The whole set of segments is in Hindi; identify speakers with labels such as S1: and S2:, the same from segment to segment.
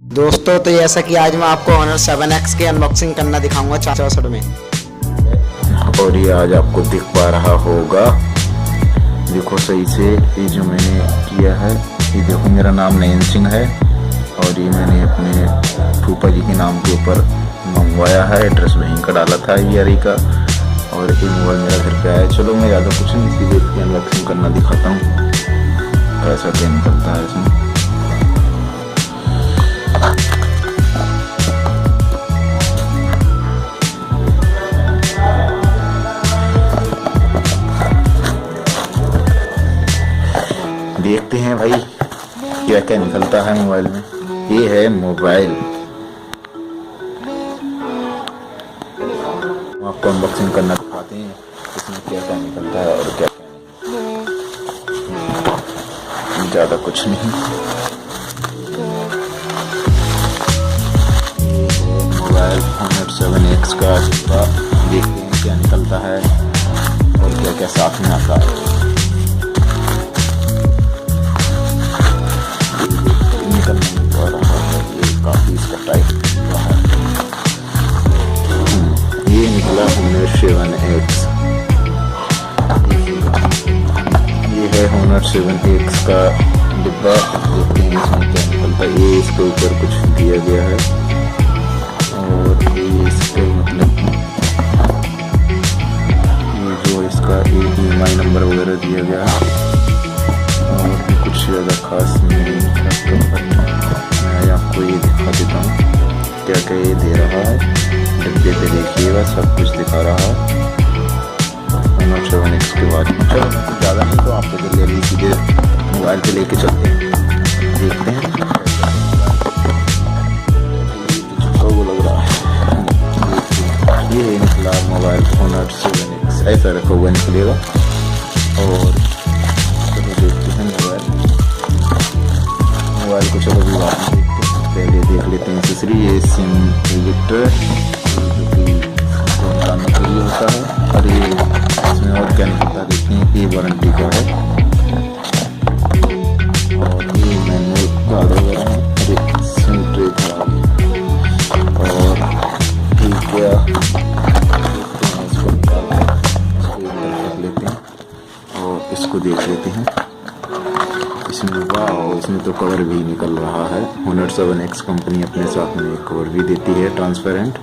S1: दोस्तों तो जैसा कि आज मैं आपको Honor 7X की अनबॉक्सिंग करना दिखाऊंगा 64 में।
S2: और ये आज आपको दिख पा रहा होगा, देखो सही से। ये जो मैंने किया है, ये देखो मेरा नाम नयन सिंह है और ये मैंने अपने फूफा जी के नाम के ऊपर मंगवाया है। एड्रेस वहीं का डाला था ईयर का, और ये मोबाइल मेरा घर पे आया। चलो मैं ज़्यादा कुछ नहीं, सीधे इसकी अनबॉक्सिंग करना दिखाता हूँ कैसा क्या निकलता है इसमें। देखते हैं भाई क्या क्या निकलता है मोबाइल में। ये है मोबाइल, हम आपको अनबॉक्सिंग करना दिखाते हैं इसमें क्या क्या निकलता है और क्या क्या नहीं। ज़्यादा कुछ नहीं, मोबाइल Honor 7X का डिब्बा। देखते हैं क्या निकलता है और क्या क्या साथ में आता है। काफी इसका टाइट है। ये निकला Honor 7X। ये है Honor 7X का डिब्बा। देखते हैं इसमें क्या निकलता है। ये इसके ऊपर कुछ दिया गया है और ये इसके मतलब ये जो इसका EMI नंबर वगैरह दिया गया है, और भी कुछ ज़्यादा खास नहीं है। मैं आपको ये दिखा देता हूँ क्या क्या ये दे रहा है। डिब्बे पे देखिएगा सब कुछ दिखा रहा है Honor 7X के बाद। चलो ज़्यादा नहीं तो आपको जल्दी सीधे मोबाइल पे लेके चलते हैं, देखते हैं। वो लग रहा है ये निकला मोबाइल Honor 7X। ऐसा रखा हुआ निकलेगा। और चलो देखते हैं मोबाइल को। चलो भी बात नहीं, पहले देख लेते हैं एक्सेसरी। ये सिम एडिक्टर जो कि फ़ोन कानों के लिए होता है, और ये इसमें और क्या निकलता है देखते हैं। ये वारंटी का है और ये मैनुअल कार्ड वगैरह है। अरे सिम ट्रे खराब, और ये क्या इसको निकाल कर लेते हैं और इसको देख लेते हैं। इसमें तो कवर भी निकल रहा है। Honor 7X कंपनी अपने साथ में एक कवर भी देती है ट्रांसपेरेंट।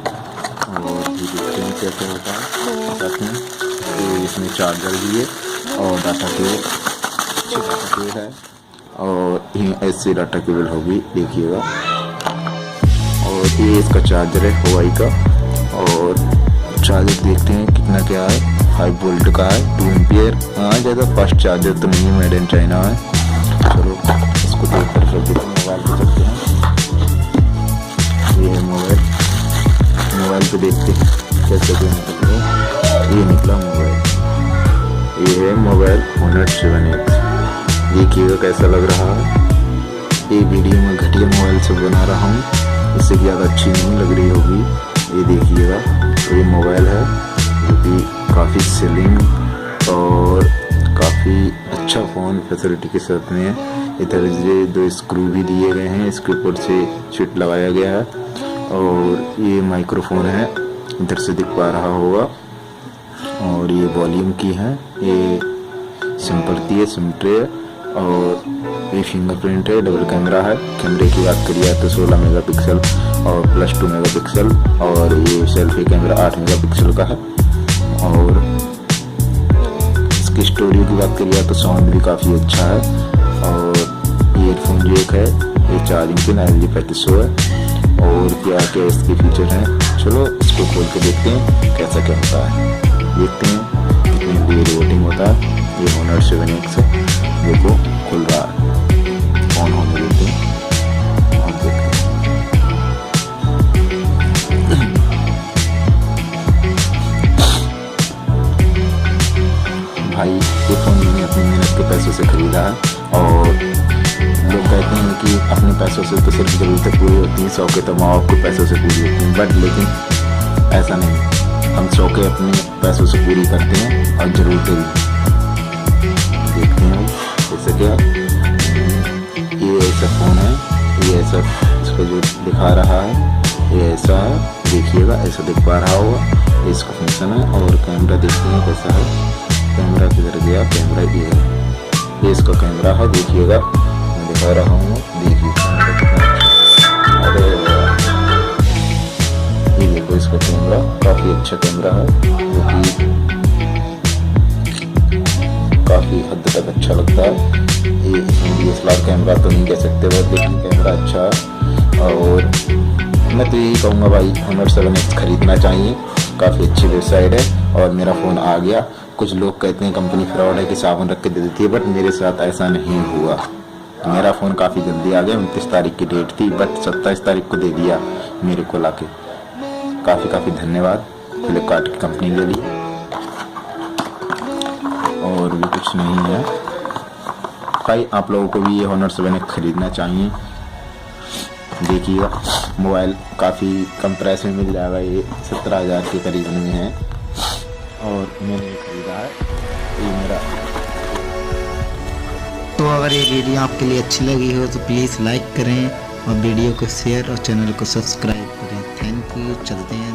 S2: और ये देखते हैं क्या क्या होता है साथ में। तो इसमें चार्जर भी है और डाटा केबल है, और ये ऐसे डाटा केबल होगी देखिएगा। और ये इसका चार्जर है हवाई का। और चार्जर देखते हैं कितना क्या है। 5 वोल्ट का है, 2 एम्पियर। हाँ ज़्यादा फास्ट चार्जर तो नहीं है, मेड इन चाइना है। चलो इसको देख कर चलते हैं, मोबाइल पे चलते हैं। ये है मोबाइल पे देखते हैं कैसे क्या निकल रहा है। ये निकला मोबाइल, ये है मोबाइल Honor 7X। देखिएगा कैसा लग रहा है। ये वीडियो में घटिया मोबाइल से बना रहा हूँ, इससे ज़्यादा अच्छी नहीं लग रही होगी। ये देखिएगा, ये मोबाइल है जो कि काफ़ी सेलिंग और काफ़ी अच्छा फ़ोन फैसिलिटी के साथ में है। इधर ये 2 स्क्रू भी दिए गए हैं, इसके ऊपर से चिट लगाया गया है। और ये माइक्रोफोन है, इधर से दिख पा रहा होगा। और ये वॉल्यूम की है। ये सिंपल की है, सिम ट्रे। और ये फिंगरप्रिंट है, डबल कैमरा है। कैमरे की बात करिए तो 16 मेगापिक्सल और +2 मेगापिक्सल। और ये सेल्फी कैमरा 8 मेगापिक्सल का है। और स्टोरी की बात करिए तो साउंड भी काफ़ी अच्छा है। और ईयरफोन जैक है, ये चार्जिंग पिन LG3500 है। और क्या क्या इसके फीचर हैं, चलो इसको खोल के देखते हैं कैसा क्या होता है। देखते हैं कितनी देर वोटिंग होता है। ये Honor 7X है, देखो खुल रहा है। ऑन होने देते हैं और देखते हैं। भाई ये फ़ोन मैंने अपनी मेहनत के पैसों से ख़रीदा है। और लोग कहते हैं कि अपने पैसों से तो सिर्फ ज़रूरतें पूरी होती हैं, शौक़ें तो माँ बाप के पैसों से पूरी होती हैं। बट लेकिन ऐसा नहीं, हम शौक़ें अपने पैसों से पूरी करते हैं और ज़रूरतें भी। देखते हैं जैसे क्या ये ऐसा फ़ोन है, ये ऐसा पे जो दिखा रहा है ये ऐसा है, देखिएगा ऐसा दिख पा रहा होगा, इसका फंक्शन है। और कैमरा देखते हैं कैसा है, कैमरा किधर गया, कैमरा ये है, ये इसका कैमरा है, देखिएगा मैं दिखा रहा हूँ, देखिए कैमरा कितना अच्छा। अरे ये देखो इसका कैमरा काफ़ी अच्छा कैमरा है, जो कि काफ़ी हद तक अच्छा लगता है। ये DSLR कैमरा तो नहीं कह सकते बट लेकिन कैमरा अच्छा है। और मैं तो यही कहूँगा भाई Honor 7X खरीदना चाहिए, काफ़ी अच्छी वेबसाइट है। और मेरा फ़ोन आ गया, कुछ लोग कहते हैं कंपनी फ्रॉड है कि साबुन रख के दे देती है, बट मेरे साथ ऐसा नहीं हुआ। मेरा फ़ोन काफ़ी जल्दी आ गया, 29 तारीख की डेट थी बट 27 तारीख को दे दिया मेरे को लाके। काफ़ी धन्यवाद फ्लिपकार्ट की कंपनी के लिए। और भी कुछ नहीं है भाई, आप लोगों को भी ये Honor 7X खरीदना चाहिए। देखिएगा मोबाइल काफ़ी कम प्राइस में मिल जाएगा, ये 17,000 के करीब में है और मैंने खरीदा है ये मेरा।
S1: तो अगर ये वीडियो आपके लिए अच्छी लगी हो तो प्लीज़ लाइक करें और वीडियो को शेयर और चैनल को सब्सक्राइब करें। थैंक यू, चलते हैं।